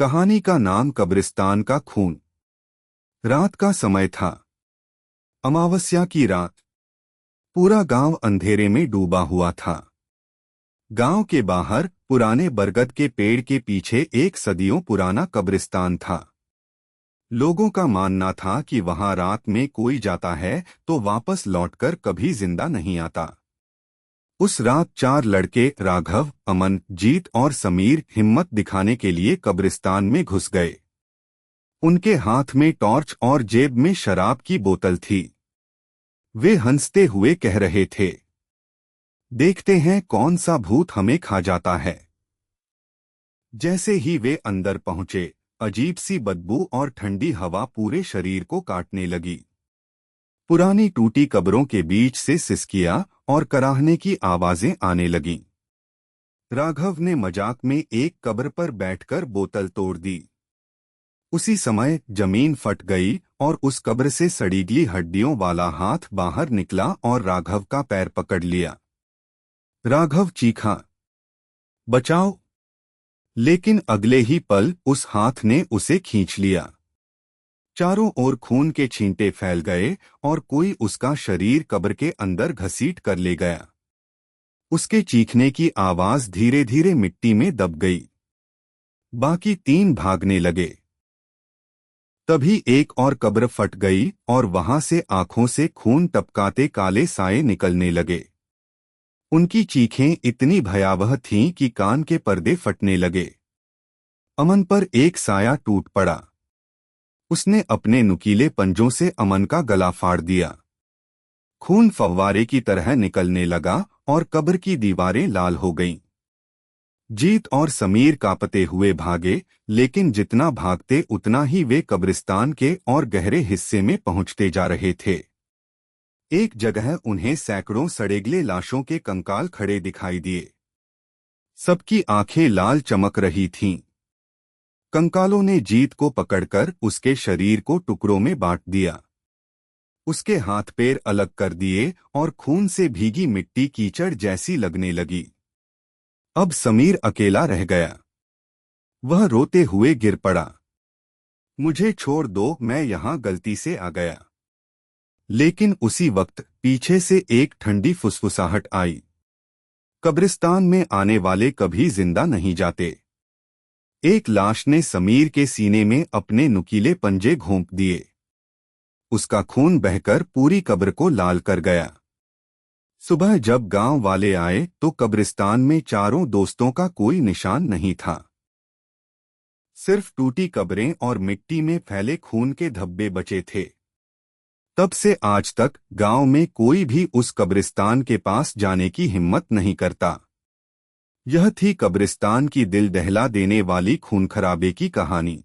कहानी का नाम कब्रिस्तान का खून। रात का समय था, अमावस्या की रात। पूरा गांव अंधेरे में डूबा हुआ था। गांव के बाहर पुराने बरगद के पेड़ के पीछे एक सदियों पुराना कब्रिस्तान था। लोगों का मानना था कि वहां रात में कोई जाता है तो वापस लौटकर कभी जिंदा नहीं आता। उस रात 4 लड़के राघव, अमन, जीत और समीर हिम्मत दिखाने के लिए कब्रिस्तान में घुस गए। उनके हाथ में टॉर्च और जेब में शराब की बोतल थी। वे हंसते हुए कह रहे थे, देखते हैं कौन सा भूत हमें खा जाता है। जैसे ही वे अंदर पहुंचे, अजीब सी बदबू और ठंडी हवा पूरे शरीर को काटने लगी। पुरानी टूटी कब्रों के बीच से सिसकियां और कराहने की आवाजें आने लगीं। राघव ने मजाक में एक कब्र पर बैठकर बोतल तोड़ दी। उसी समय जमीन फट गई और उस कब्र से सड़ीगली हड्डियों वाला हाथ बाहर निकला और राघव का पैर पकड़ लिया। राघव चीखा, बचाओ! लेकिन अगले ही पल उस हाथ ने उसे खींच लिया। चारों ओर खून के छींटे फैल गए और कोई उसका शरीर कब्र के अंदर घसीट कर ले गया। उसके चीखने की आवाज धीरे धीरे मिट्टी में दब गई। बाकी 3 भागने लगे। तभी एक और कब्र फट गई और वहां से आंखों से खून टपकाते काले साए निकलने लगे। उनकी चीखें इतनी भयावह थीं कि कान के पर्दे फटने लगे। अमन पर एक साया टूट पड़ा। उसने अपने नुकीले पंजों से अमन का गला फाड़ दिया। खून फव्वारे की तरह निकलने लगा और कब्र की दीवारें लाल हो गईं। जीत और समीर कांपते हुए भागे, लेकिन जितना भागते उतना ही वे कब्रिस्तान के और गहरे हिस्से में पहुंचते जा रहे थे। एक जगह उन्हें सैकड़ों सड़ेगले लाशों के कंकाल खड़े दिखाई दिए। सबकी आंखें लाल चमक रही थीं। कंकालों ने जीत को पकड़कर उसके शरीर को टुकड़ों में बांट दिया। उसके हाथ पैर अलग कर दिए और खून से भीगी मिट्टी कीचड़ जैसी लगने लगी। अब समीर अकेला रह गया। वह रोते हुए गिर पड़ा, मुझे छोड़ दो, मैं यहां गलती से आ गया। लेकिन उसी वक्त पीछे से एक ठंडी फुसफुसाहट आई। कब्रिस्तान में आने वाले कभी जिंदा नहीं जाते। एक लाश ने समीर के सीने में अपने नुकीले पंजे घोंप दिए। उसका खून बहकर पूरी कब्र को लाल कर गया। सुबह जब गांव वाले आए तो कब्रिस्तान में चारों दोस्तों का कोई निशान नहीं था। सिर्फ टूटी कब्रें और मिट्टी में फैले खून के धब्बे बचे थे। तब से आज तक गांव में कोई भी उस कब्रिस्तान के पास जाने की हिम्मत नहीं करता। यह थी कब्रिस्तान की दिल दहला देने वाली खून खराबे की कहानी।